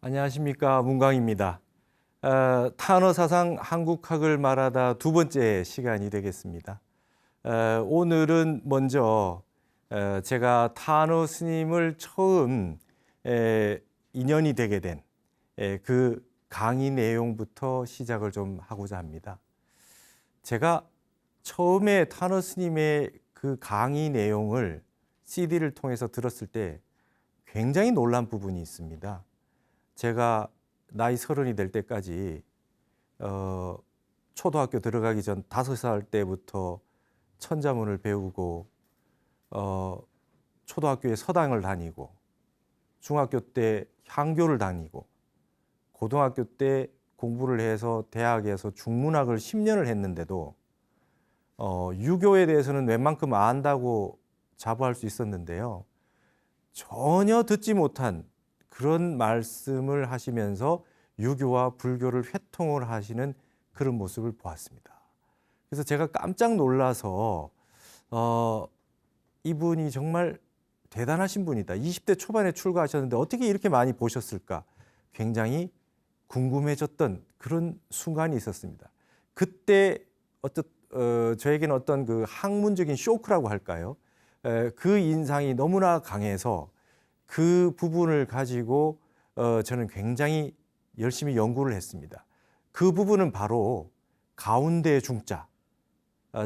안녕하십니까, 문광입니다. 탄어사상 한국학을 말하다 두 번째 시간이 되겠습니다. 오늘은 먼저 제가 탄어 스님을 처음 인연이 되게 된 그 강의 내용부터 시작을 좀 하고자 합니다. 제가 처음에 탄어 스님의 그 강의 내용을 CD를 통해서 들었을 때 굉장히 놀란 부분이 있습니다. 제가 나이 30이 될 때까지 초등학교 들어가기 전 5살 때부터 천자문을 배우고 초등학교에 서당을 다니고 중학교 때 향교를 다니고 고등학교 때 공부를 해서 대학에서 중문학을 10년을 했는데도 유교에 대해서는 웬만큼 안다고 자부할 수 있었는데요. 전혀 듣지 못한 그런 말씀을 하시면서 유교와 불교를 회통을 하시는 그런 모습을 보았습니다. 그래서 제가 깜짝 놀라서 이분이 정말 대단하신 분이다. 20대 초반에 출가하셨는데 어떻게 이렇게 많이 보셨을까? 굉장히 궁금해졌던 그런 순간이 있었습니다. 그때 저에게는 어떤 그 학문적인 쇼크라고 할까요? 그 인상이 너무나 강해서 그 부분을 가지고 저는 굉장히 열심히 연구를 했습니다. 그 부분은 바로 가운데 중자.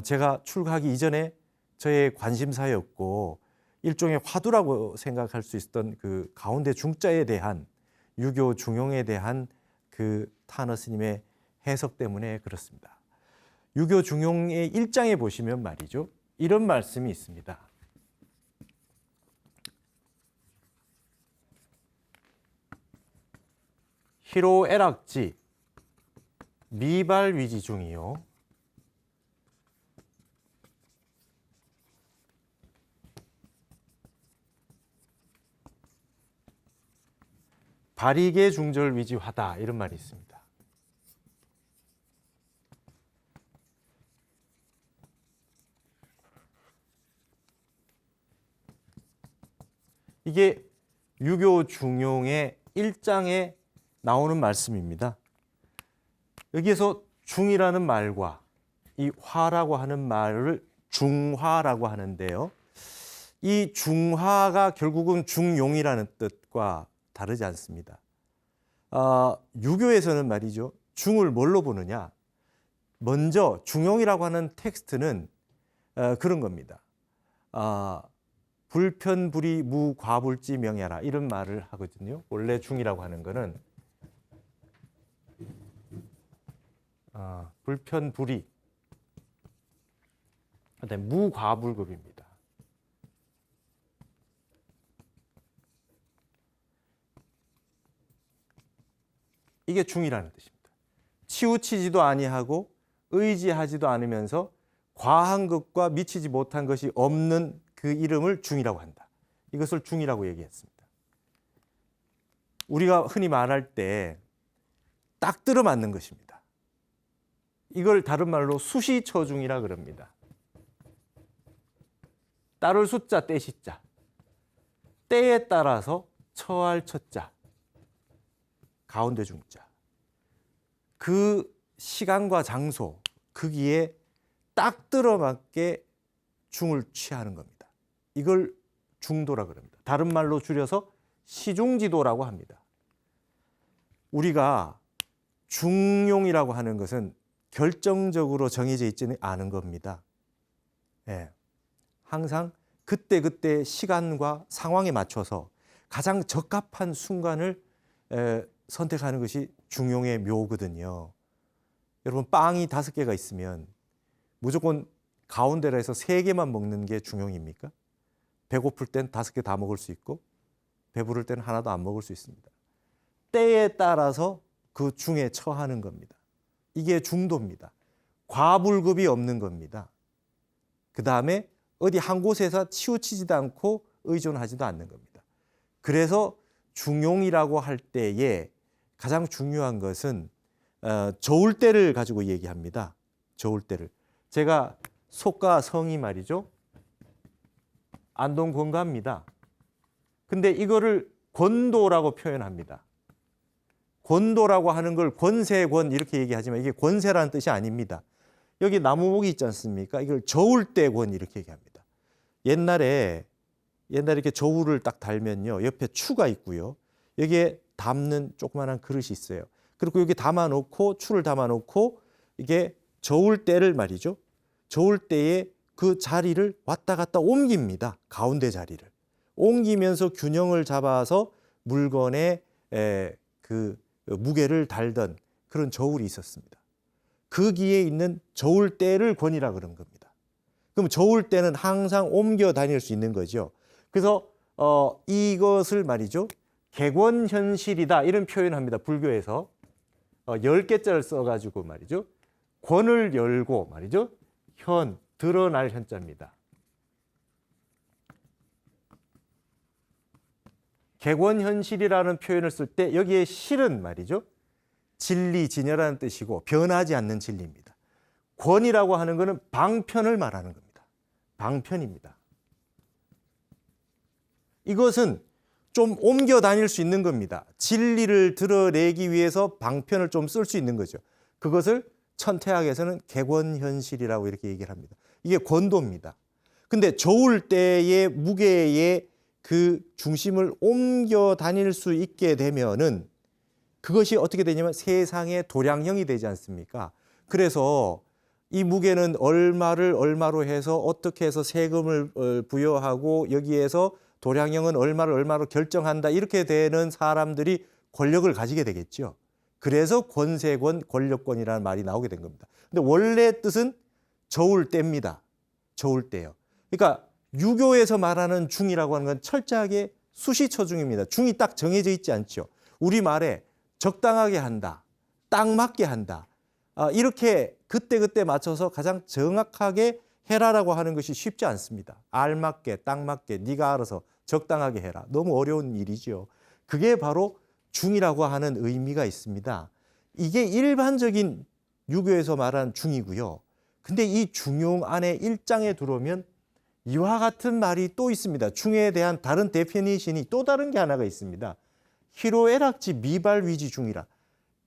제가 출가하기 이전에 저의 관심사였고 일종의 화두라고 생각할 수 있었던 그 가운데 중자에 대한 유교 중용에 대한 그 탄어 스님의 해석 때문에 그렇습니다. 유교 중용의 1장에 보시면 말이죠. 이런 말씀이 있습니다. 희로애락지 미발위지 중이요. 발익의 중절위지하다 이런 말이 있습니다. 이게 유교 중용의 1장에 나오는 말씀입니다. 여기에서 중이라는 말과 이 화라고 하는 말을 중화라고 하는데요. 이 중화가 결국은 중용이라는 뜻과 다르지 않습니다. 유교에서는 말이죠. 중을 뭘로 보느냐? 먼저 중용이라고 하는 텍스트는 그런 겁니다. 불편불이 무과불지 명야라 이런 말을 하거든요. 원래 중이라고 하는 거는 불편불이 무과불급입니다. 이게 중이라는 뜻입니다. 치우치지도 아니하고 의지하지도 않으면서 과한 것과 미치지 못한 것이 없는 그 이름을 중이라고 한다. 이것을 중이라고 얘기했습니다. 우리가 흔히 말할 때 딱 들어맞는 것입니다. 이걸 다른 말로 수시처중이라 그럽니다. 따를 숫자, 떼시자. 때에 따라서 처할 처자. 가운데 중자. 그 시간과 장소, 거기에 딱 들어맞게 중을 취하는 겁니다. 이걸 중도라 그럽니다. 다른 말로 줄여서 시중지도라고 합니다. 우리가 중용이라고 하는 것은 결정적으로 정해져 있지는 않은 겁니다. 예. 항상 그때그때 시간과 상황에 맞춰서 가장 적합한 순간을 선택하는 것이 중용의 묘거든요. 여러분 빵이 5개가 있으면 무조건 가운데로 해서 3개만 먹는 게 중용입니까? 배고플 땐 5개 다 먹을 수 있고 배부를 때는 하나도 안 먹을 수 있습니다. 때에 따라서 그 중에 처하는 겁니다. 이게 중도입니다. 과불급이 없는 겁니다. 그 다음에 어디 한 곳에서 치우치지도 않고 의존하지도 않는 겁니다. 그래서 중용이라고 할 때에 가장 중요한 것은 저울 때를 가지고 얘기합니다. 저울 때를. 제가 속과 성이 말이죠. 안동 권가입니다. 근데 이거를 권도라고 표현합니다. 권도라고 하는 걸 권세권 이렇게 얘기하지만 이게 권세라는 뜻이 아닙니다. 여기 나무목이 있지 않습니까? 이걸 저울대권 이렇게 얘기합니다. 옛날에 이렇게 저울을 딱 달면요. 옆에 추가 있고요. 여기에 담는 조그마한 그릇이 있어요. 그리고 여기 담아놓고 추를 담아놓고 이게 저울대를 말이죠. 저울대에 그 자리를 왔다 갔다 옮깁니다. 가운데 자리를. 옮기면서 균형을 잡아서 물건에 그 무게를 달던 그런 저울이 있었습니다. 거기에 있는 저울대를 권이라 그런 겁니다. 그럼 저울대는 항상 옮겨 다닐 수 있는 거죠. 그래서 이것을 말이죠. 객원현실이다 이런 표현합니다. 불교에서 10개자를 써가지고 말이죠. 권을 열고 말이죠. 현, 드러날 현자입니다. 객원현실이라는 표현을 쓸 때 여기에 실은 말이죠. 진리, 진여라는 뜻이고 변하지 않는 진리입니다. 권이라고 하는 것은 방편을 말하는 겁니다. 방편입니다. 이것은 좀 옮겨 다닐 수 있는 겁니다. 진리를 드러내기 위해서 방편을 좀 쓸 수 있는 거죠. 그것을 천태학에서는 객원현실이라고 이렇게 얘기를 합니다. 이게 권도입니다. 근데 저울대의 무게의 그 중심을 옮겨 다닐 수 있게 되면은 그것이 어떻게 되냐면 세상의 도량형이 되지 않습니까? 그래서 이 무게는 얼마를 얼마로 해서 어떻게 해서 세금을 부여하고 여기에서 도량형은 얼마를 얼마로 결정한다 이렇게 되는 사람들이 권력을 가지게 되겠죠. 그래서 권세권, 권력권이라는 말이 나오게 된 겁니다. 근데 원래 뜻은 저울대입니다. 저울대요. 그러니까 유교에서 말하는 중이라고 하는 건 철저하게 수시처중입니다. 중이 딱 정해져 있지 않죠. 우리말에 적당하게 한다, 딱 맞게 한다. 이렇게 그때그때 맞춰서 가장 정확하게 해라라고 하는 것이 쉽지 않습니다. 알맞게, 딱 맞게, 네가 알아서 적당하게 해라. 너무 어려운 일이죠. 그게 바로 중이라고 하는 의미가 있습니다. 이게 일반적인 유교에서 말하는 중이고요. 근데 이 중용 안에 1장에 들어오면 이와 같은 말이 또 있습니다. 중에 대한 다른 데피니션이 또 다른 게 하나가 있습니다. 희로애락지 미발위지 중이라.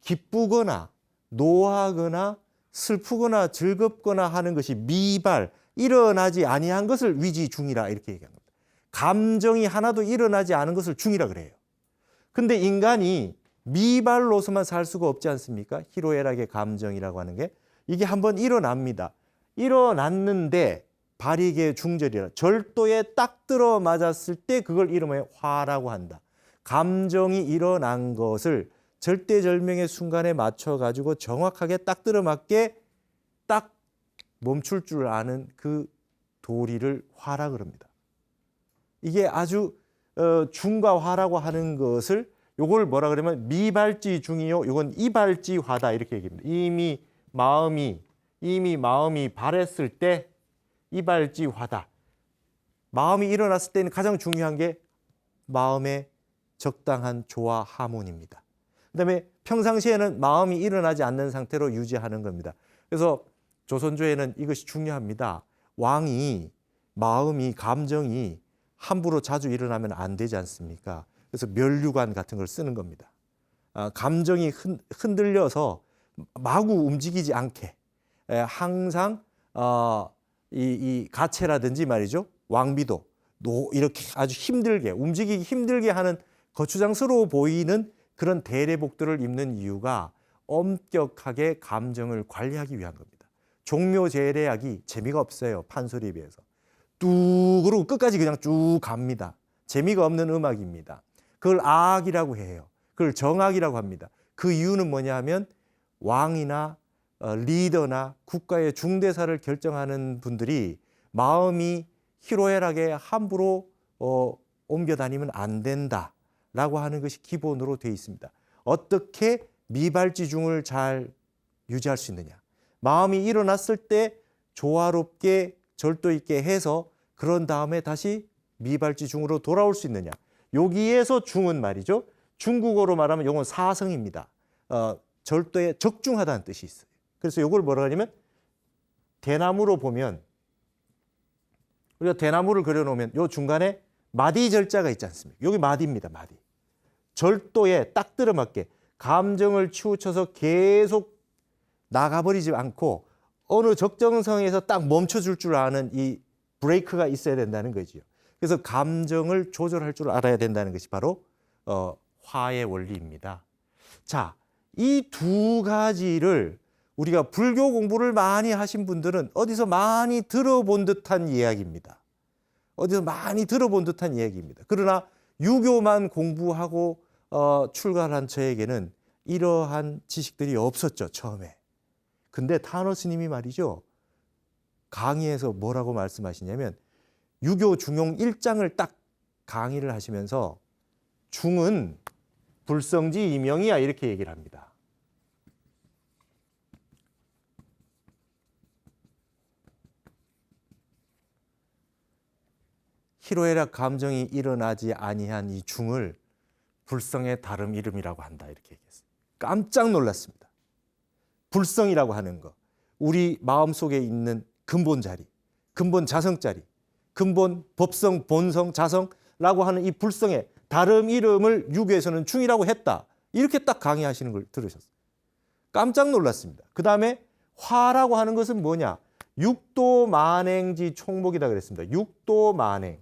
기쁘거나 노하거나 슬프거나 즐겁거나 하는 것이 미발, 일어나지 아니한 것을 위지 중이라 이렇게 얘기합니다. 감정이 하나도 일어나지 않은 것을 중이라 그래요. 근데 인간이 미발로서만 살 수가 없지 않습니까? 희로애락의 감정이라고 하는 게 이게 한번 일어납니다. 일어났는데 발익의 중절이라 절도에 딱 들어 맞았을 때 그걸 이름하여 화라고 한다. 감정이 일어난 것을 절대절명의 순간에 맞춰가지고 정확하게 딱 들어맞게 딱 멈출 줄 아는 그 도리를 화라 그럽니다. 이게 아주 중과 화라고 하는 것을 요걸 뭐라 그러면 미발지 중이요. 요건 이발지 화다 이렇게 얘기합니다. 이미 마음이 발했을 때 이발지 화다. 마음이 일어났을 때는 가장 중요한 게 마음의 적당한 조화 하모니입니다. 그다음에 평상시에는 마음이 일어나지 않는 상태로 유지하는 겁니다. 그래서 조선조에는 이것이 중요합니다. 왕이 마음이 감정이 함부로 자주 일어나면 안 되지 않습니까? 그래서 멸류관 같은 걸 쓰는 겁니다. 감정이 흔들려서 마구 움직이지 않게 항상 이 가채라든지 말이죠. 왕비도 이렇게 아주 힘들게 움직이기 힘들게 하는 거추장스러워 보이는 그런 대례복들을 입는 이유가 엄격하게 감정을 관리하기 위한 겁니다. 종묘제례악이 재미가 없어요. 판소리에 비해서. 뚝 그러고 끝까지 그냥 쭉 갑니다. 재미가 없는 음악입니다. 그걸 악이라고 해요. 그걸 정악이라고 합니다. 그 이유는 뭐냐 하면 왕이나 리더나 국가의 중대사를 결정하는 분들이 마음이 희로애락에 함부로 옮겨 다니면 안 된다라고 하는 것이 기본으로 되어 있습니다. 어떻게 미발지중을 잘 유지할 수 있느냐. 마음이 일어났을 때 조화롭게 절도 있게 해서 그런 다음에 다시 미발지중으로 돌아올 수 있느냐. 여기에서 중은 말이죠. 중국어로 말하면 이건 사성입니다. 절도에 적중하다는 뜻이 있어요. 그래서 이걸 뭐라 하냐면 대나무로 보면 우리가 대나무를 그려놓으면 요 중간에 마디 절자가 있지 않습니까? 여기 마디입니다. 마디. 절도에 딱 들어맞게. 감정을 치우쳐서 계속 나가버리지 않고 어느 적정선에서 딱 멈춰줄 줄 아는 이 브레이크가 있어야 된다는 거죠. 그래서 감정을 조절할 줄 알아야 된다는 것이 바로 화의 원리입니다. 자, 이 두 가지를 우리가 불교 공부를 많이 하신 분들은 어디서 많이 들어본 듯한 이야기입니다. 어디서 많이 들어본 듯한 이야기입니다. 그러나 유교만 공부하고 출가한 저에게는 이러한 지식들이 없었죠, 처음에. 근데 타너 스님이 말이죠, 강의에서 뭐라고 말씀하시냐면 유교 중용 1장을 딱 강의를 하시면서 중은 불성지 이명이야 이렇게 얘기를 합니다. 희로애락 감정이 일어나지 아니한 이 중을 불성의 다름 이름이라고 한다 이렇게 얘기했어요. 깜짝 놀랐습니다. 불성이라고 하는 거, 우리 마음속에 있는 근본 자리, 근본 자성 자리, 근본 법성, 본성, 자성라고 하는 이 불성의 다름 이름을 유교에서는 중이라고 했다. 이렇게 딱 강의하시는 걸 들으셨어요. 깜짝 놀랐습니다. 그 다음에 화라고 하는 것은 뭐냐? 육도 만행지 총목이다 그랬습니다. 육도 만행.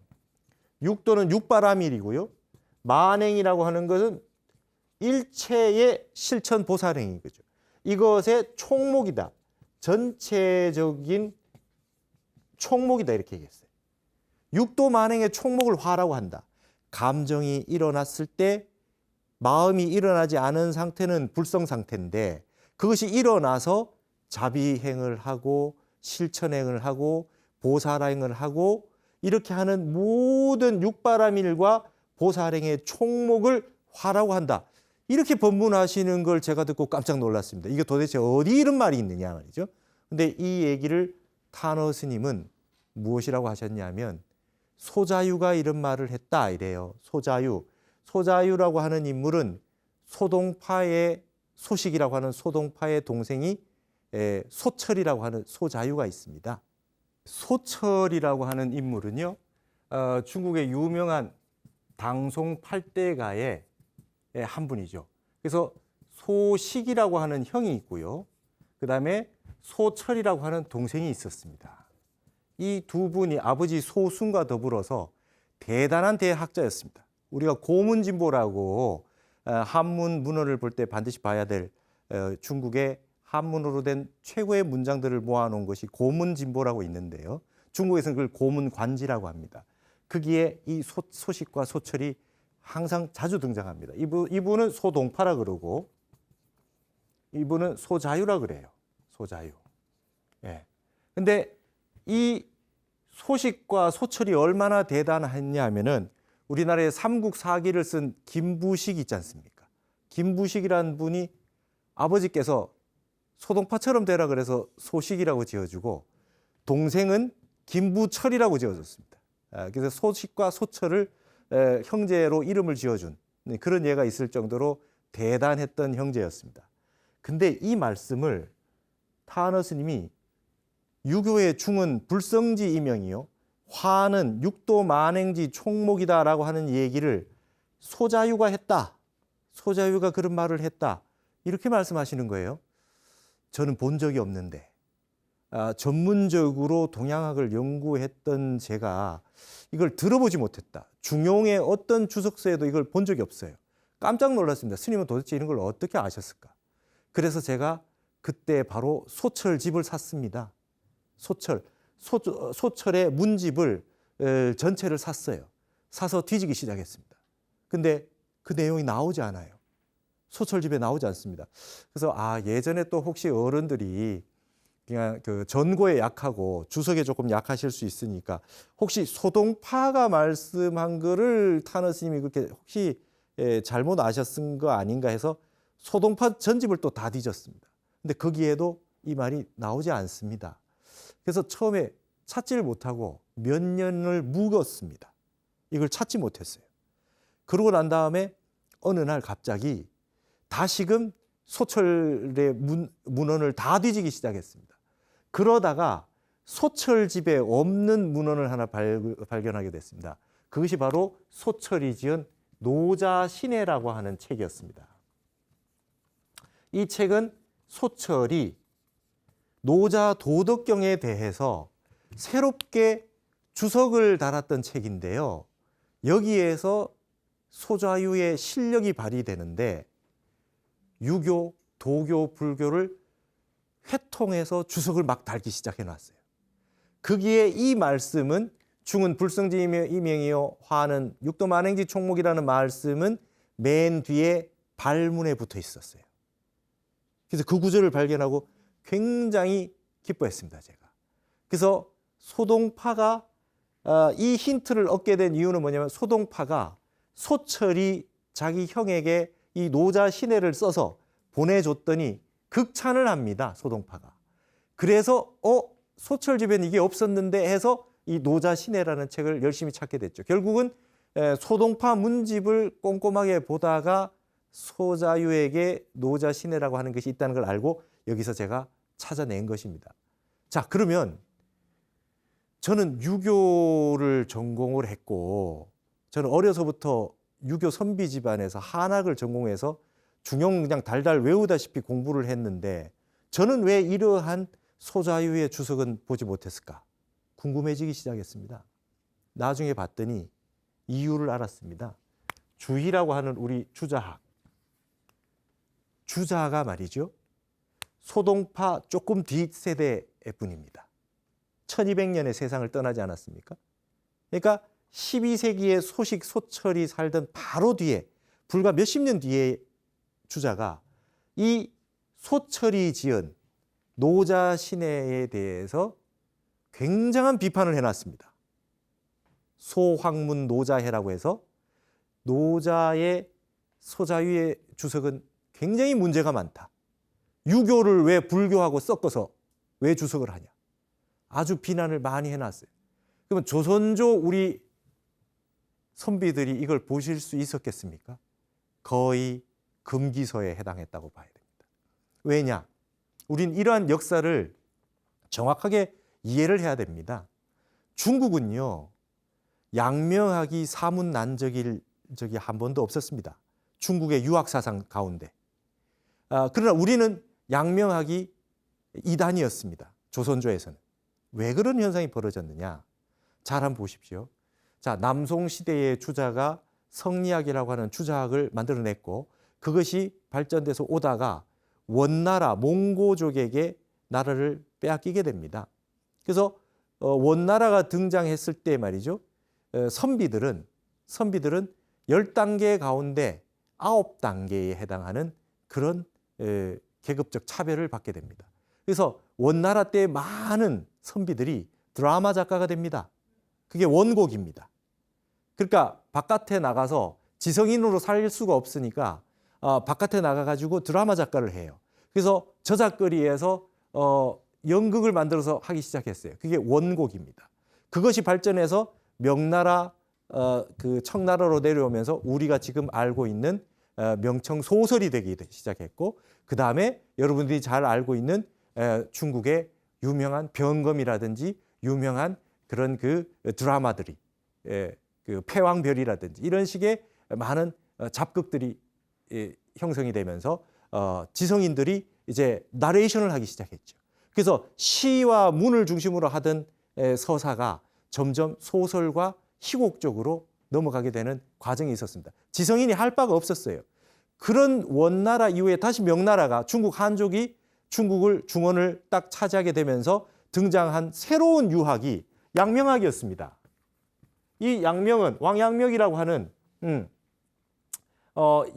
육도는 육바라밀이고요. 만행이라고 하는 것은 일체의 실천 보살행인 거죠. 이것의 총목이다. 전체적인 총목이다 이렇게 얘기했어요. 육도 만행의 총목을 화라고 한다. 감정이 일어났을 때 마음이 일어나지 않은 상태는 불성 상태인데 그것이 일어나서 자비행을 하고 실천행을 하고 보살행을 하고 이렇게 하는 모든 육바라밀과 보살행의 총목을 화라고 한다. 이렇게 법문하시는 걸 제가 듣고 깜짝 놀랐습니다. 이게 도대체 어디 이런 말이 있느냐 말이죠. 근데 이 얘기를 타너 스님은 무엇이라고 하셨냐면 소자유가 이런 말을 했다 이래요. 소자유. 소자유라고 하는 인물은 소동파의 소식이라고 하는 소동파의 동생이 소철이라고 하는 소자유가 있습니다. 소철이라고 하는 인물은요, 중국의 유명한 당송 8대가의 한 분이죠. 그래서 소식이라고 하는 형이 있고요. 그 다음에 소철이라고 하는 동생이 있었습니다. 이 두 분이 아버지 소순과 더불어서 대단한 대학자였습니다. 우리가 고문진보라고 한문 문헌을 볼 때 반드시 봐야 될 중국의 한문으로 된 최고의 문장들을 모아놓은 것이 고문진보라고 있는데요. 중국에서는 그걸 고문관지라고 합니다. 거기에 이 소식과 소철이 항상 자주 등장합니다. 이분은 소동파라 그러고 이분은 소자유라 그래요. 소자유. 예. 근데 이 소식과 소철이 얼마나 대단했냐 하면은 우리나라의 삼국사기를 쓴 김부식 있지 않습니까? 김부식이라는 분이 아버지께서 소동파처럼 되라 그래서 소식이라고 지어주고 동생은 김부철이라고 지어줬습니다. 그래서 소식과 소철을 형제로 이름을 지어준 그런 예가 있을 정도로 대단했던 형제였습니다. 근데 이 말씀을 타너 스님이 유교의 중은 불성지 이명이요 화는 육도 만행지 총목이다라고 하는 얘기를 소자유가 했다. 소자유가 그런 말을 했다. 이렇게 말씀하시는 거예요. 저는 본 적이 없는데 전문적으로 동양학을 연구했던 제가 이걸 들어보지 못했다. 중용의 어떤 주석서에도 이걸 본 적이 없어요. 깜짝 놀랐습니다. 스님은 도대체 이런 걸 어떻게 아셨을까? 그래서 제가 그때 바로 소철집을 샀습니다. 소철의 문집을 전체를 샀어요. 사서 뒤지기 시작했습니다. 근데 그 내용이 나오지 않아요. 소철집에 나오지 않습니다. 그래서 예전에 또 혹시 어른들이 그냥 그 전고에 약하고 주석에 조금 약하실 수 있으니까 혹시 소동파가 말씀한 거를 타너 스님이 그렇게 혹시 잘못 아셨은 거 아닌가 해서 소동파 전집을 또 다 뒤졌습니다. 근데 거기에도 이 말이 나오지 않습니다. 그래서 처음에 찾지를 못하고 몇 년을 묵었습니다. 이걸 찾지 못했어요. 그러고 난 다음에 어느 날 갑자기 다시금 소철의 문헌을 다 뒤지기 시작했습니다. 그러다가 소철집에 없는 문헌을 하나 발견하게 됐습니다. 그것이 바로 소철이 지은 노자신해라고 하는 책이었습니다. 이 책은 소철이 노자 도덕경에 대해서 새롭게 주석을 달았던 책인데요. 여기에서 소자유의 실력이 발휘되는데 유교, 도교, 불교를 회통해서 주석을 막 달기 시작해 놨어요. 거기에 이 말씀은 중은 불성지 이명이요 화는 육도만행지 총목이라는 말씀은 맨 뒤에 발문에 붙어 있었어요. 그래서 그 구절을 발견하고 굉장히 기뻐했습니다, 제가. 그래서 소동파가 이 힌트를 얻게 된 이유는 뭐냐면 소동파가 소철이 자기 형에게 이 노자 신해를 써서 보내줬더니 극찬을 합니다, 소동파가. 그래서 소철 집엔 이게 없었는데 해서 이 노자 신해라는 책을 열심히 찾게 됐죠. 결국은 소동파 문집을 꼼꼼하게 보다가 소자유에게 노자 신해라고 하는 것이 있다는 걸 알고 여기서 제가 찾아낸 것입니다. 자, 그러면 저는 유교를 전공을 했고 저는 어려서부터 유교 선비 집안에서 한학을 전공해서 중용 그냥 달달 외우다시피 공부를 했는데 저는 왜 이러한 소자유의 주석은 보지 못했을까? 궁금해지기 시작했습니다. 나중에 봤더니 이유를 알았습니다. 주희라고 하는 우리 주자학. 주자가 말이죠. 소동파 조금 뒷세대의 분입니다. 1200년에 세상을 떠나지 않았습니까? 그러니까 12세기에 소식 소철이 살던 바로 뒤에 불과 몇십 년 뒤에 주자가 이 소철이 지은 노자 신해에 대해서 굉장한 비판을 해놨습니다. 소황문 노자해라고 해서 노자의 소자유의 주석은 굉장히 문제가 많다. 유교를 왜 불교하고 섞어서 왜 주석을 하냐. 아주 비난을 많이 해놨어요. 그러면 조선조 우리 선비들이 이걸 보실 수 있었겠습니까? 거의 금기서에 해당했다고 봐야 됩니다. 왜냐? 우린 이러한 역사를 정확하게 이해를 해야 됩니다. 중국은요, 양명학이 사문난적일 적이 한 번도 없었습니다. 중국의 유학사상 가운데. 그러나 우리는 양명학이 이단이었습니다. 조선조에서는. 왜 그런 현상이 벌어졌느냐? 잘 한번 보십시오. 자, 남송 시대의 주자가 성리학이라고 하는 주자학을 만들어냈고 그것이 발전돼서 오다가 원나라 몽고족에게 나라를 빼앗기게 됩니다. 그래서 원나라가 등장했을 때 말이죠. 선비들은 10단계 가운데 9단계에 해당하는 그런 계급적 차별을 받게 됩니다. 그래서 원나라 때 많은 선비들이 드라마 작가가 됩니다. 그게 원곡입니다. 그러니까 바깥에 나가서 지성인으로 살 수가 없으니까 바깥에 나가가지고 드라마 작가를 해요. 그래서 저작거리에서 연극을 만들어서 하기 시작했어요. 그게 원곡입니다. 그것이 발전해서 명나라, 그 청나라로 내려오면서 우리가 지금 알고 있는 명청 소설이 되기 시작했고, 그 다음에 여러분들이 잘 알고 있는 중국의 유명한 병검이라든지 유명한 그런 그 드라마들이 그 패왕별이라든지 이런 식의 많은 잡극들이 형성이 되면서 지성인들이 이제 나레이션을 하기 시작했죠. 그래서 시와 문을 중심으로 하던 서사가 점점 소설과 희곡 쪽으로 넘어가게 되는 과정이 있었습니다. 지성인이 할 바가 없었어요. 그런 원나라 이후에 다시 명나라가 중국 한족이 중원을 딱 차지하게 되면서 등장한 새로운 유학이 양명학이었습니다. 이 양명은 왕양명이라고 하는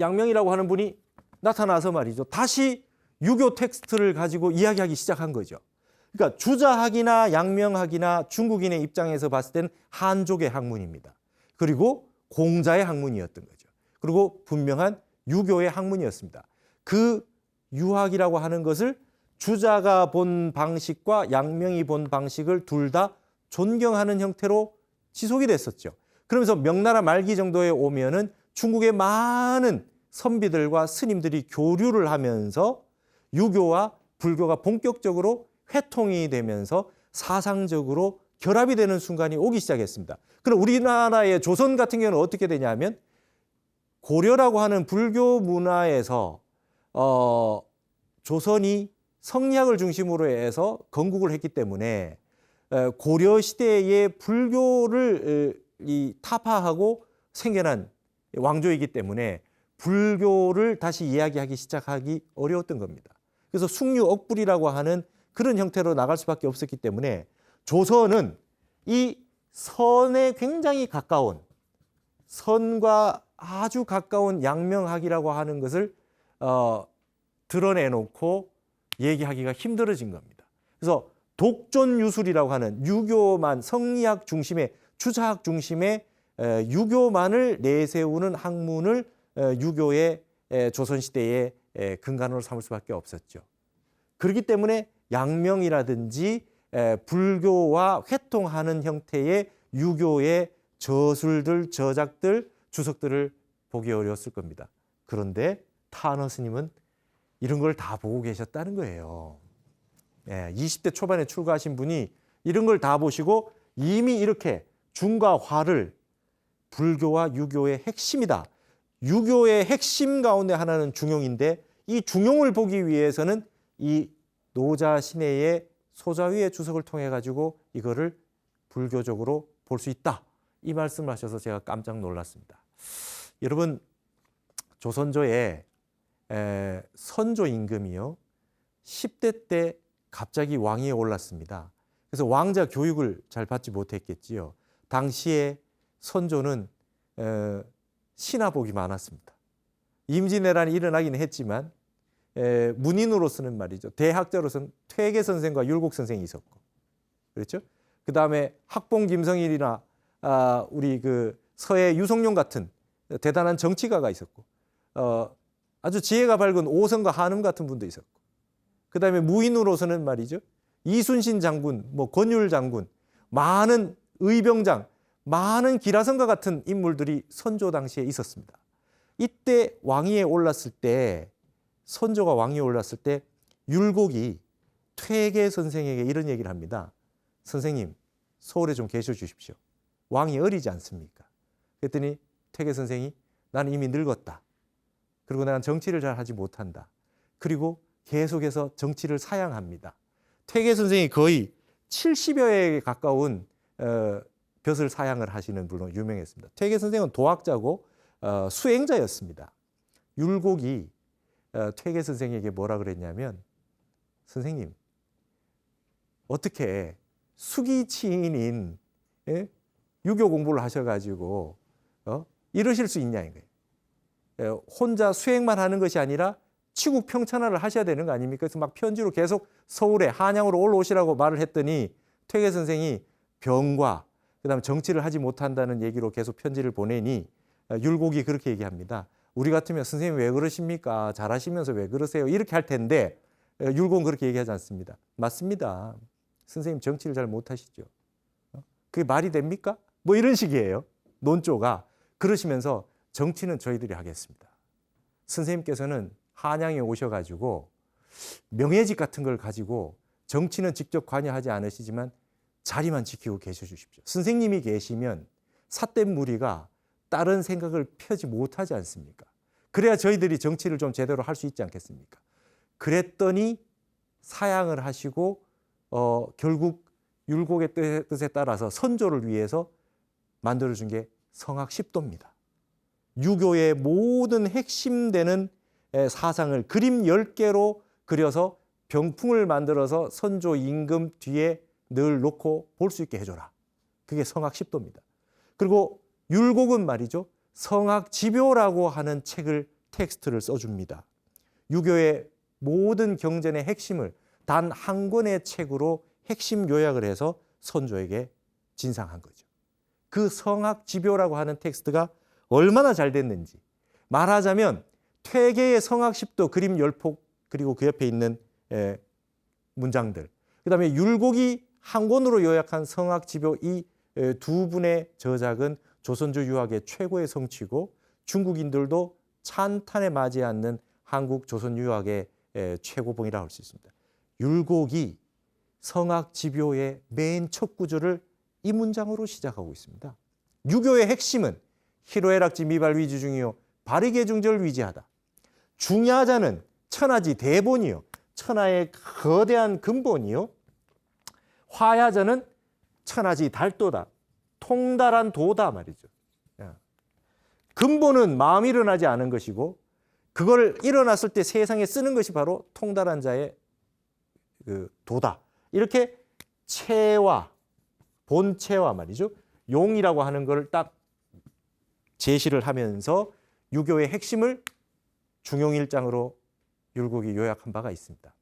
양명이라고 하는 분이 나타나서 말이죠. 다시 유교 텍스트를 가지고 이야기하기 시작한 거죠. 그러니까 주자학이나 양명학이나 중국인의 입장에서 봤을 때는 한족의 학문입니다. 그리고 공자의 학문이었던 거죠. 그리고 분명한 유교의 학문이었습니다. 그 유학이라고 하는 것을 주자가 본 방식과 양명이 본 방식을 둘 다 존경하는 형태로 지속이 됐었죠. 그러면서 명나라 말기 정도에 오면은 중국의 많은 선비들과 스님들이 교류를 하면서 유교와 불교가 본격적으로 회통이 되면서 사상적으로 결합이 되는 순간이 오기 시작했습니다. 그럼 우리나라의 조선 같은 경우는 어떻게 되냐면 고려라고 하는 불교 문화에서 조선이 성리학을 중심으로 해서 건국을 했기 때문에 고려 시대의 불교를 타파하고 생겨난 왕조이기 때문에 불교를 다시 이야기하기 시작하기 어려웠던 겁니다. 그래서 숭유억불이라고 하는 그런 형태로 나갈 수밖에 없었기 때문에 조선은 이 선에 굉장히 가까운, 선과 아주 가까운 양명학이라고 하는 것을 드러내놓고 얘기하기가 힘들어진 겁니다. 그래서 독존유술이라고 하는 유교만, 성리학 중심의, 주자학 중심의 유교만을 내세우는 학문을 유교의 조선시대의 근간으로 삼을 수밖에 없었죠. 그렇기 때문에 양명이라든지 불교와 회통하는 형태의 유교의 저술들, 저작들, 주석들을 보기 어려웠을 겁니다. 그런데 타너 스님은 이런 걸 다 보고 계셨다는 거예요. 20대 초반에 출가하신 분이 이런 걸 다 보시고 이미 이렇게 중과 화를 불교와 유교의 핵심이다. 유교의 핵심 가운데 하나는 중용인데 이 중용을 보기 위해서는 이 노자 시내의 소자위의 주석을 통해 가지고 이거를 불교적으로 볼 수 있다. 이 말씀을 하셔서 제가 깜짝 놀랐습니다. 여러분, 조선조의 선조 임금이요, 10대 때 갑자기 왕위에 올랐습니다. 그래서 왕자 교육을 잘 받지 못했겠지요. 당시에 선조는 신하복이 많았습니다. 임진왜란이 일어나긴 했지만 문인으로서는 말이죠, 대학자로서는 퇴계 선생과 율곡 선생이 있었고, 그렇죠? 그 다음에 학봉 김성일이나 우리 그 서해 유성룡 같은 대단한 정치가가 있었고, 아주 지혜가 밝은 오성과 한음 같은 분도 있었고, 그 다음에 무인으로서는 말이죠, 이순신 장군, 뭐 권율 장군, 많은 의병장, 많은 기라성과 같은 인물들이 선조 당시에 있었습니다. 이때 왕위에 올랐을 때, 선조가 왕위에 올랐을 때 율곡이 퇴계 선생에게 이런 얘기를 합니다. 선생님, 서울에 좀 계셔 주십시오. 왕이 어리지 않습니까? 그랬더니 퇴계 선생이 나는 이미 늙었다. 그리고 나는 정치를 잘 하지 못한다. 그리고 계속해서 정치를 사양합니다. 퇴계 선생이 거의 70여에 가까운 벼슬 사양을 하시는 분으로 유명했습니다. 퇴계 선생은 도학자고 수행자였습니다. 율곡이 퇴계 선생에게 뭐라 그랬냐면, 선생님, 어떻게 수기치인인 유교 공부를 하셔가지고 이러실 수 있냐 이거예요. 혼자 수행만 하는 것이 아니라 치국 평천화를 하셔야 되는 거 아닙니까? 그래서 막 편지로 계속 서울에 한양으로 올라오시라고 말을 했더니 퇴계 선생이 병과 그다음에 정치를 하지 못한다는 얘기로 계속 편지를 보내니 율곡이 그렇게 얘기합니다. 우리 같으면 선생님 왜 그러십니까? 잘하시면서 왜 그러세요? 이렇게 할 텐데 율곡은 그렇게 얘기하지 않습니다. 맞습니다. 선생님 정치를 잘 못하시죠. 그게 말이 됩니까? 뭐 이런 식이에요. 논조가. 그러시면서 정치는 저희들이 하겠습니다. 선생님께서는 한양에 오셔가지고 명예직 같은 걸 가지고 정치는 직접 관여하지 않으시지만 자리만 지키고 계셔 주십시오. 선생님이 계시면 삿된 무리가 다른 생각을 펴지 못하지 않습니까? 그래야 저희들이 정치를 좀 제대로 할 수 있지 않겠습니까? 그랬더니 사양을 하시고 결국 율곡의 뜻에 따라서 선조를 위해서 만들어준 게 성학 10도입니다. 유교의 모든 핵심되는 사상을 그림 10개로 그려서 병풍을 만들어서 선조 임금 뒤에 늘 놓고 볼 수 있게 해줘라. 그게 성학 10도입니다. 그리고 율곡은 말이죠, 성학지묘라고 하는 책을, 텍스트를 써줍니다. 유교의 모든 경전의 핵심을 단 한 권의 책으로 핵심 요약을 해서 선조에게 진상한 거죠. 그 성학지묘라고 하는 텍스트가 얼마나 잘 됐는지, 말하자면 퇴계의 성학 10도 그림 10폭, 그리고 그 옆에 있는 문장들, 그 다음에 율곡이 한 권으로 요약한 성학지묘, 이 두 분의 저작은 조선조 유학의 최고의 성취고 중국인들도 찬탄에 맞지 않는 한국 조선 유학의 최고봉이라고 할 수 있습니다. 율곡이 성학지묘의 맨 첫 구절을 이 문장으로 시작하고 있습니다. 유교의 핵심은 희로애락지 미발위주 중이요 바르게 중절 위지하다. 중야자는 천하지 대본이요 천하의 거대한 근본이요. 화야전은 천하지 달도다. 통달한 도다 말이죠. 근본은 마음이 일어나지 않은 것이고 그걸 일어났을 때 세상에 쓰는 것이 바로 통달한 자의 그 도다. 이렇게 체와 본체와 말이죠. 용이라고 하는 걸 딱 제시를 하면서 유교의 핵심을 중용일장으로 율곡이 요약한 바가 있습니다.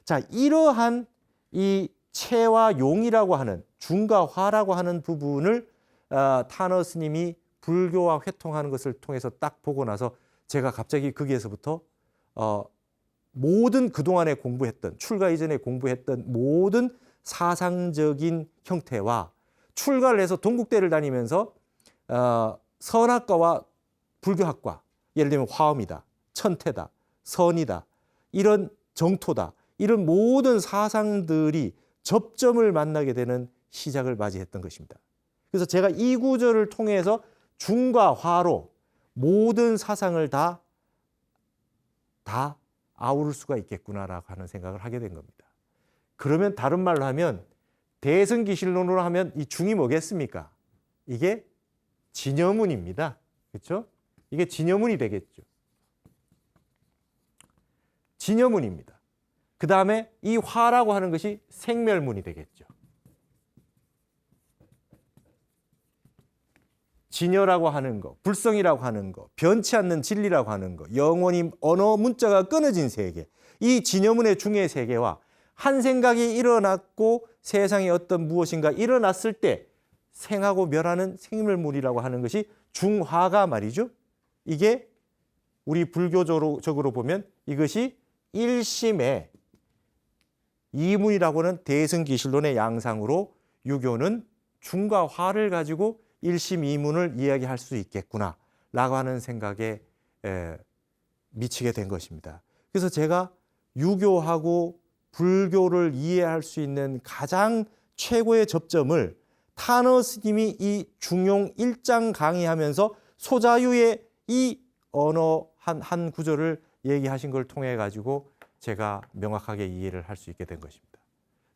자, 이러한 이 체와 용이라고 하는 중과 화라고 하는 부분을 타너 스님이 불교와 회통하는 것을 통해서 딱 보고 나서 제가 갑자기 거기에서부터 모든 그동안에 공부했던 출가 이전에 공부했던 모든 사상적인 형태와 출가를 해서 동국대를 다니면서 선학과와 불교학과 예를 들면 화엄이다, 천태다, 선이다, 이런 정토다, 이런 모든 사상들이 접점을 만나게 되는 시작을 맞이했던 것입니다. 그래서 제가 이 구절을 통해서 중과 화로 모든 사상을 다 아우를 수가 있겠구나라고 하는 생각을 하게 된 겁니다. 그러면 다른 말로 하면 대승기실론으로 하면 이 중이 뭐겠습니까? 이게 진여문입니다. 그렇죠? 이게 진여문이 되겠죠. 진여문입니다. 그 다음에 이 화라고 하는 것이 생멸문이 되겠죠. 진여라고 하는 거, 불성이라고 하는 거, 변치 않는 진리라고 하는 거, 영원히 언어 문자가 끊어진 세계, 이 진여문의 중의 세계와 한 생각이 일어났고 세상에 어떤 무엇인가 일어났을 때 생하고 멸하는 생멸물이라고 하는 것이 중화가 말이죠. 이게 우리 불교적으로 보면 이것이 일심의 이문이라고 하는 대승기실론의 양상으로 유교는 중과 화를 가지고 일심 이문을 이야기할 수 있겠구나 라고 하는 생각에 미치게 된 것입니다. 그래서 제가 유교하고 불교를 이해할 수 있는 가장 최고의 접점을 타너 스님이 이 중용 1장 강의하면서 소자유의 이 언어 한 구절을 얘기하신 걸 통해 가지고 제가 명확하게 이해를 할 수 있게 된 것입니다.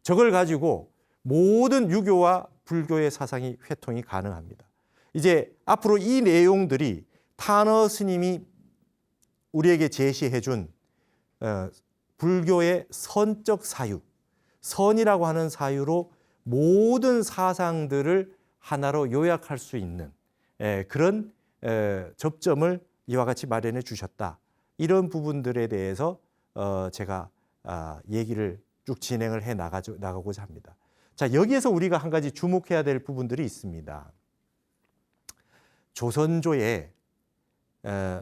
저걸 가지고 모든 유교와 불교의 사상이 회통이 가능합니다. 이제 앞으로 이 내용들이 타너 스님이 우리에게 제시해 준 불교의 선적 사유, 선이라고 하는 사유로 모든 사상들을 하나로 요약할 수 있는 그런 접점을 이와 같이 마련해 주셨다. 이런 부분들에 대해서 제가 얘기를 쭉 진행을 해 나가고자 합니다. 자, 여기에서 우리가 한 가지 주목해야 될 부분들이 있습니다. 조선조에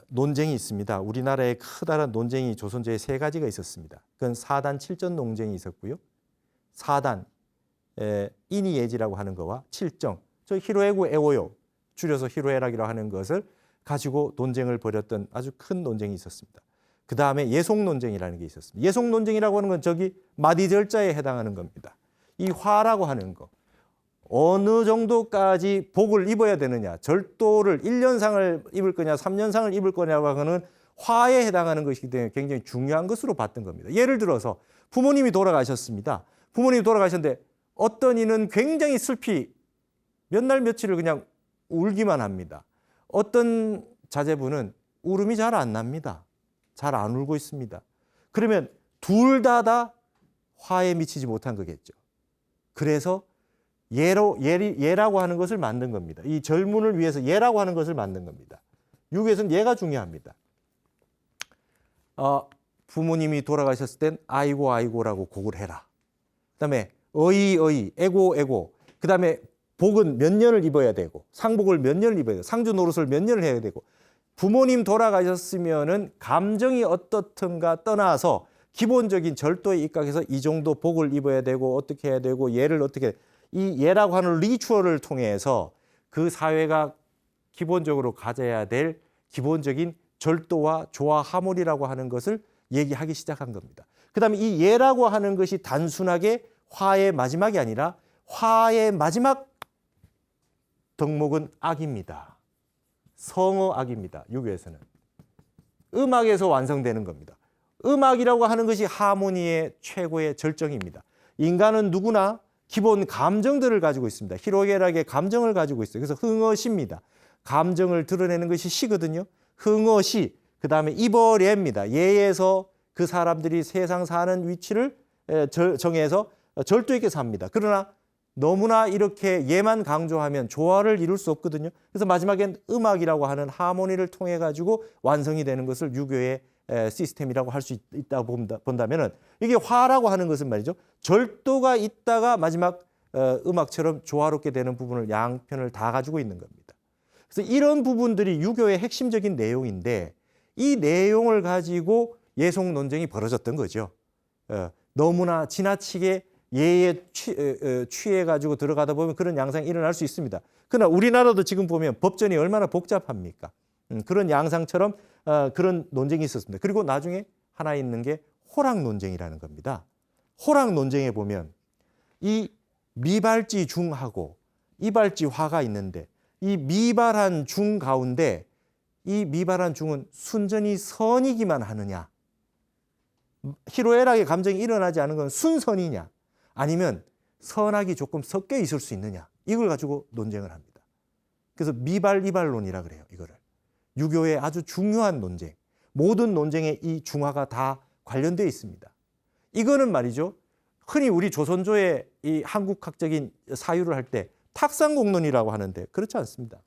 논쟁이 있습니다. 우리나라에 커다란 논쟁이 조선조에 3가지가 있었습니다. 그건 사단 칠전 논쟁이 있었고요. 사단 이니예지라고 하는 거와 칠정, 저 히로에구 에오요, 줄여서 히로에락이라고 하는 것을 가지고 논쟁을 벌였던 아주 큰 논쟁이 있었습니다. 그 다음에 예속 논쟁이라는 게 있었습니다. 예속 논쟁이라고 하는 건 저기 마디절자에 해당하는 겁니다. 이 화라고 하는 거, 어느 정도까지 복을 입어야 되느냐, 절도를 1년상을 입을 거냐 3년상을 입을 거냐고 하는 화에 해당하는 것이기 때문에 굉장히 중요한 것으로 봤던 겁니다. 예를 들어서 부모님이 돌아가셨습니다. 부모님이 돌아가셨는데 어떤 이는 굉장히 슬피 몇 날 며칠을 그냥 울기만 합니다. 어떤 자제분은 울음이 잘 안 납니다. 잘 안 울고 있습니다. 그러면 둘 다 화에 미치지 못한 거겠죠. 그래서 예라고 하는 것을 만든 겁니다. 이 절문을 위해서 예라고 하는 것을 만든 겁니다. 유교에서는 예가 중요합니다. 부모님이 돌아가셨을 땐 아이고 아이고라고 곡을 해라. 그다음에 어이 애고 그다음에 복은 몇 년을 입어야 되고 상복을 몇 년을 입어야 되고 상주 노릇을 몇 년을 해야 되고 부모님 돌아가셨으면은 감정이 어떻든가 떠나서 기본적인 절도에 입각해서 이 정도 복을 입어야 되고 어떻게 해야 되고 예를 어떻게 이 예라고 하는 리추얼을 통해서 그 사회가 기본적으로 가져야 될 기본적인 절도와 조화 하모니라고 하는 것을 얘기하기 시작한 겁니다. 그다음에 이 예라고 하는 것이 단순하게 화의 마지막이 아니라 화의 마지막 덕목은 악입니다. 성어 악입니다. 유교에서는. 음악에서 완성되는 겁니다. 음악이라고 하는 것이 하모니의 최고의 절정입니다. 인간은 누구나 기본 감정들을 가지고 있습니다. 희로애락의 감정을 가지고 있어요. 그래서 흥어시입니다. 감정을 드러내는 것이 시거든요. 흥어시, 그 다음에 이버예입니다. 예에서 그 사람들이 세상 사는 위치를 정해서 절도 있게 삽니다. 그러나 너무나 이렇게 예만 강조하면 조화를 이룰 수 없거든요. 그래서 마지막엔 음악이라고 하는 하모니를 통해 가지고 완성이 되는 것을 유교의 시스템이라고 할 수 있다고 본다면은, 이게 화라고 하는 것은 말이죠, 절도가 있다가 마지막 음악처럼 조화롭게 되는 부분을 양편을 다 가지고 있는 겁니다. 그래서 이런 부분들이 유교의 핵심적인 내용인데, 이 내용을 가지고 예속 논쟁이 벌어졌던 거죠. 너무나 지나치게 예에 취해 가지고 들어가다 보면 그런 양상이 일어날 수 있습니다. 그러나 우리나라도 지금 보면 법전이 얼마나 복잡합니까? 그런 양상처럼 그런 논쟁이 있었습니다. 그리고 나중에 하나 있는 게 호락 논쟁이라는 겁니다. 호락 논쟁에 보면 이 미발지 중하고 이발지 화가 있는데, 이 미발한 중 가운데 이 미발한 중은 순전히 선이기만 하느냐, 희로애락의 감정이 일어나지 않은 건 순선이냐, 아니면 선악이 조금 섞여 있을 수 있느냐, 이걸 가지고 논쟁을 합니다. 그래서 미발-이발론이라 그래요. 이거를 유교의 아주 중요한 논쟁, 모든 논쟁에 이 중화가 다 관련되어 있습니다. 이거는 말이죠, 흔히 우리 조선조의 이 한국학적인 사유를 할 때 탁상공론이라고 하는데, 그렇지 않습니다.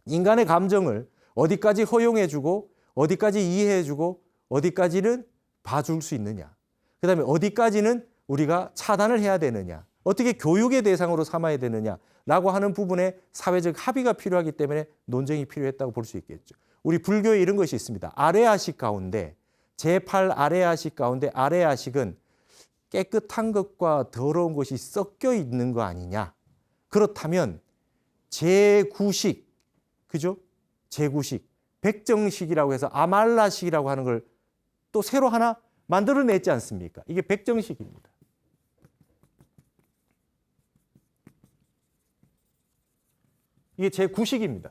인간의 감정을 어디까지 허용해주고 어디까지 이해해주고 어디까지는 봐줄 수 있느냐, 그 다음에 어디까지는 우리가 차단을 해야 되느냐, 어떻게 교육의 대상으로 삼아야 되느냐라고 하는 부분에 사회적 합의가 필요하기 때문에 논쟁이 필요했다고 볼 수 있겠죠. 우리 불교에 이런 것이 있습니다. 아레아식 가운데, 제8 아레아식 가운데 아레아식은 깨끗한 것과 더러운 것이 섞여 있는 거 아니냐. 그렇다면 제9식, 그죠? 제9식, 백정식이라고 해서 아말라식이라고 하는 걸 또 새로 하나 만들어냈지 않습니까? 이게 백정식입니다. 이게 제9식입니다.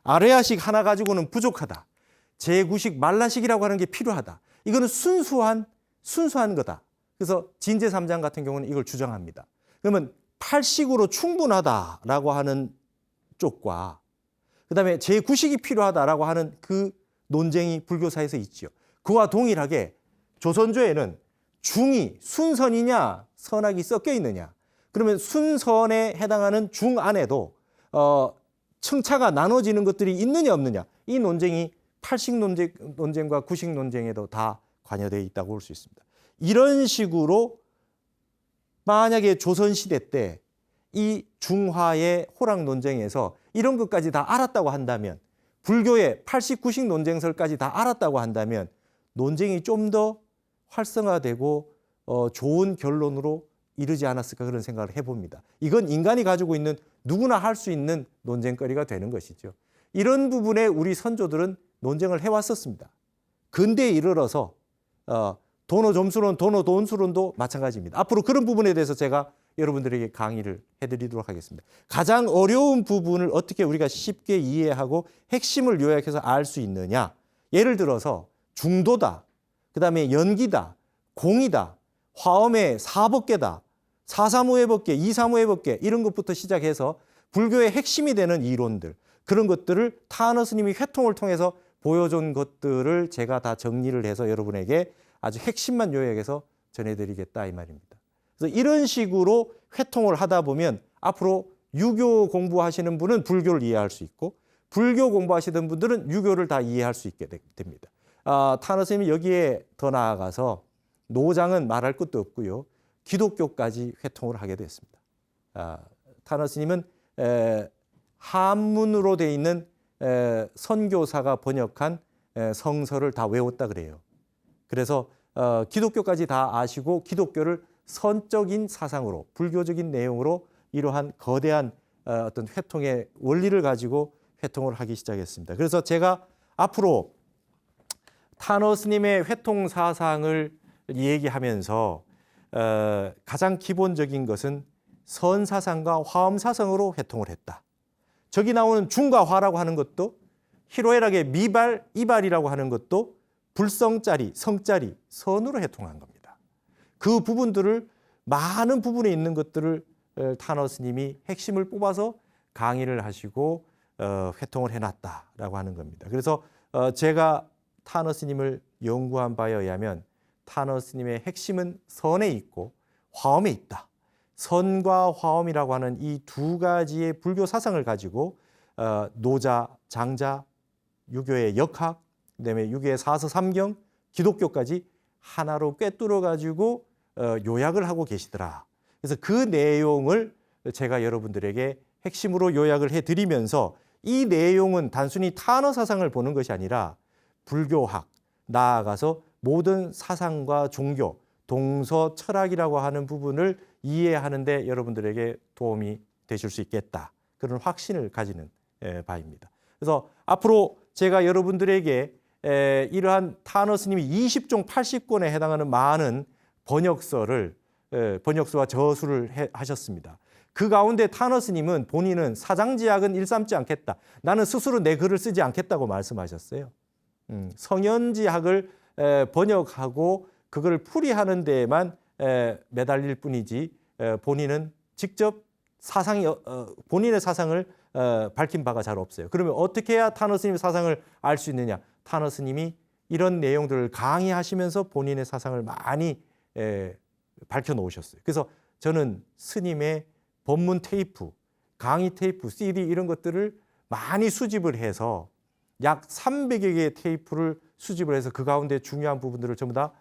아레아식 하나 가지고는 부족하다. 제9식 말라식이라고 하는 게 필요하다. 이거는 순수한 거다. 그래서 진제 3장 같은 경우는 이걸 주장합니다. 그러면 8식으로 충분하다라고 하는 쪽과 그다음에 제9식이 필요하다라고 하는 그 논쟁이 불교사에서 있죠. 그와 동일하게 조선조에는 중이 순선이냐 선악이 섞여 있느냐, 그러면 순선에 해당하는 중 안에도 층차가 나눠지는 것들이 있느냐 없느냐, 이 논쟁이 8식 논쟁과 9식 논쟁에도 다 관여되어 있다고 볼 수 있습니다. 이런 식으로 만약에 조선시대 때 이 중화의 호락 논쟁에서 이런 것까지 다 알았다고 한다면, 불교의 8식, 9식 논쟁설까지 다 알았다고 한다면 논쟁이 좀 더 활성화되고 좋은 결론으로 이르지 않았을까, 그런 생각을 해봅니다. 이건 인간이 가지고 있는 누구나 할 수 있는 논쟁거리가 되는 것이죠. 이런 부분에 우리 선조들은 논쟁을 해왔었습니다. 근대에 이르러서 도노점수론, 도노돈수론도 마찬가지입니다. 앞으로 그런 부분에 대해서 제가 여러분들에게 강의를 해드리도록 하겠습니다. 가장 어려운 부분을 어떻게 우리가 쉽게 이해하고 핵심을 요약해서 알 수 있느냐. 예를 들어서 중도다, 그 다음에 연기다, 공이다, 화엄의 사법계다, 435회법계, 235회법계, 이런 것부터 시작해서 불교의 핵심이 되는 이론들, 그런 것들을 타너 스님이 회통을 통해서 보여준 것들을 제가 다 정리를 해서 여러분에게 아주 핵심만 요약해서 전해드리겠다, 이 말입니다. 그래서 이런 식으로 회통을 하다 보면 앞으로 유교 공부하시는 분은 불교를 이해할 수 있고, 불교 공부하시던 분들은 유교를 다 이해할 수 있게 됩니다. 타너 스님이 여기에 더 나아가서 노장은 말할 것도 없고요, 기독교까지 회통을 하게 됐습니다. 타너 스님은 한문으로 돼 있는 선교사가 번역한 성서를 다 외웠다 그래요. 그래서 기독교까지 다 아시고 기독교를 선적인 사상으로, 불교적인 내용으로 이러한 거대한 어떤 회통의 원리를 가지고 회통을 하기 시작했습니다. 그래서 제가 앞으로 타너 스님의 회통 사상을 얘기하면서 가장 기본적인 것은 선사상과 화엄사상으로 회통을 했다. 저기 나오는 중과 화라고 하는 것도, 희로애락의 미발, 이발이라고 하는 것도 불성자리, 성자리, 선으로 해통한 겁니다. 그 부분들을 많은 부분에 있는 것들을 타너 스님이 핵심을 뽑아서 강의를 하시고 회통을 해놨다라고 하는 겁니다. 그래서 제가 타너 스님을 연구한 바에 의하면 타너 스님의 핵심은 선에 있고 화엄에 있다. 선과 화엄이라고 하는 이 두 가지의 불교 사상을 가지고 노자, 장자, 유교의 역학, 그다음에 유교의 사서삼경, 기독교까지 하나로 꿰뚫어 가지고 요약을 하고 계시더라. 그래서 그 내용을 제가 여러분들에게 핵심으로 요약을 해드리면서 이 내용은 단순히 타너 사상을 보는 것이 아니라 불교학, 나아가서 모든 사상과 종교, 동서 철학이라고 하는 부분을 이해하는 데 여러분들에게 도움이 되실 수 있겠다. 그런 확신을 가지는 바입니다. 그래서 앞으로 제가 여러분들에게 이러한 타너 스님이 20종 80권에 해당하는 많은 번역서와 저수를 하셨습니다. 그 가운데 타너 스님은 본인은 사장지약은 일삼지 않겠다. 나는 스스로 내 글을 쓰지 않겠다고 말씀하셨어요. 성현지학을 번역하고 그걸 풀이하는 데에만 매달릴 뿐이지 본인은 직접 본인의 사상을 밝힌 바가 잘 없어요. 그러면 어떻게 해야 타너 스님의 사상을 알 수 있느냐? 타너 스님이 이런 내용들을 강의하시면서 본인의 사상을 많이 밝혀놓으셨어요. 그래서 저는 스님의 법문 테이프, 강의 테이프, CD 이런 것들을 많이 수집을 해서 약 300여 개의 테이프를 수집을 해서 그 가운데 중요한 부분들을 전부 다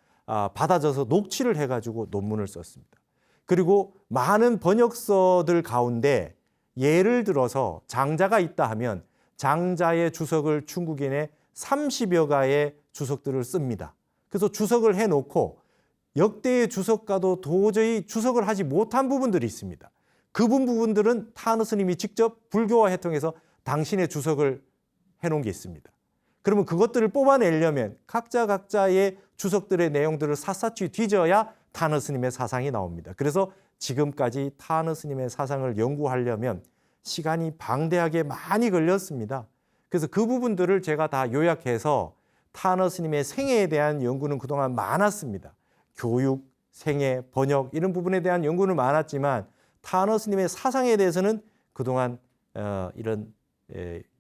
받아줘서 녹취를 해가지고 논문을 썼습니다. 그리고 많은 번역서들 가운데 예를 들어서 장자가 있다 하면 장자의 주석을 중국인의 30여 가의 주석들을 씁니다. 그래서 주석을 해놓고 역대의 주석가도 도저히 주석을 하지 못한 부분들이 있습니다. 그 부분들은 타너 스님이 직접 불교와 해통해서 당신의 주석을 해놓은 게 있습니다. 그러면 그것들을 뽑아내려면 각자의 주석들의 내용들을 샅샅이 뒤져야 타너 스님의 사상이 나옵니다. 그래서 지금까지 타너 스님의 사상을 연구하려면 시간이 방대하게 많이 걸렸습니다. 그래서 그 부분들을 제가 다 요약해서 타너 스님의 생애에 대한 연구는 그동안 많았습니다. 교육, 생애, 번역 이런 부분에 대한 연구는 많았지만 타너 스님의 사상에 대해서는 그동안 이런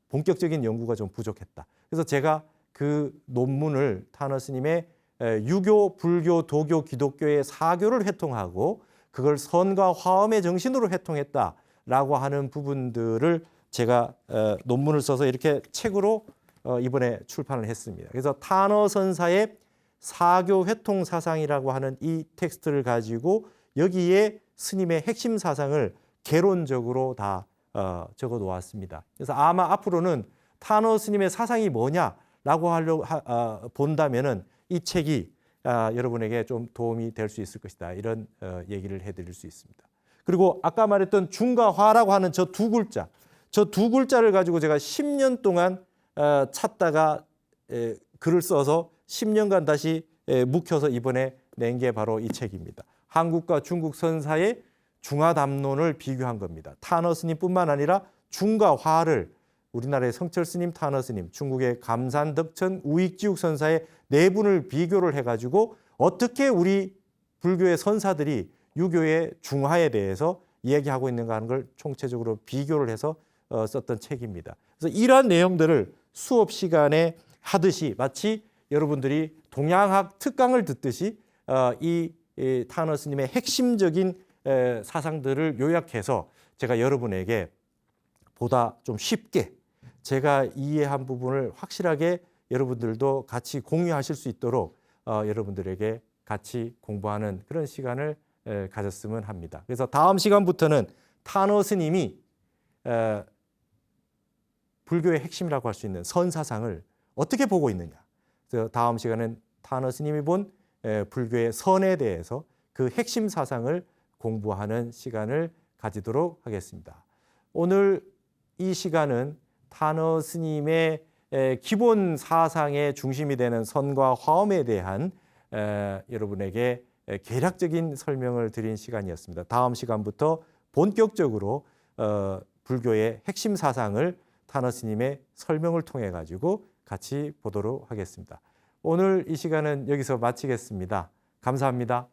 본격적인 연구가 좀 부족했다. 그래서 제가 그 논문을 타너 스님의 유교, 불교, 도교, 기독교의 사교를 회통하고 그걸 선과 화엄의 정신으로 회통했다라고 하는 부분들을 제가 논문을 써서 이렇게 책으로 이번에 출판을 했습니다. 그래서 타너 선사의 사교 회통 사상이라고 하는 이 텍스트를 가지고 여기에 스님의 핵심 사상을 개론적으로 다 적어 놓았습니다. 그래서 아마 앞으로는 타너 스님의 사상이 뭐냐라고 본다면은 이 책이 여러분에게 좀 도움이 될 수 있을 것이다. 이런 얘기를 해드릴 수 있습니다. 그리고 아까 말했던 중과 화라고 하는 저 두 글자를 가지고 제가 10년 동안 찾다가 글을 써서 10년간 다시 묵혀서 이번에 낸 게 바로 이 책입니다. 한국과 중국 선사의 중화담론을 비교한 겁니다. 타너 스님뿐만 아니라 중과 화를 우리나라의 성철 스님, 타너 스님, 중국의 감산덕천, 우익지욱 선사의 네 분을 비교를 해가지고 어떻게 우리 불교의 선사들이 유교의 중화에 대해서 이야기하고 있는가 하는 걸 총체적으로 비교를 해서 썼던 책입니다. 그래서 이러한 내용들을 수업 시간에 하듯이 마치 여러분들이 동양학 특강을 듣듯이 이 타너 스님의 핵심적인 사상들을 요약해서 제가 여러분에게 보다 좀 쉽게 제가 이해한 부분을 확실하게 여러분들도 같이 공유하실 수 있도록 여러분들에게 같이 공부하는 그런 시간을 가졌으면 합니다. 그래서 다음 시간부터는 타너 스님이 불교의 핵심이라고 할 수 있는 선사상을 어떻게 보고 있느냐. 그래서 다음 시간은 타너 스님이 본 불교의 선에 대해서 그 핵심 사상을 공부하는 시간을 가지도록 하겠습니다. 오늘 이 시간은 타너 스님의 기본 사상의 중심이 되는 선과 화엄에 대한 여러분에게 개략적인 설명을 드린 시간이었습니다. 다음 시간부터 본격적으로 불교의 핵심 사상을 타너 스님의 설명을 통해 가지고 같이 보도록 하겠습니다. 오늘 이 시간은 여기서 마치겠습니다. 감사합니다.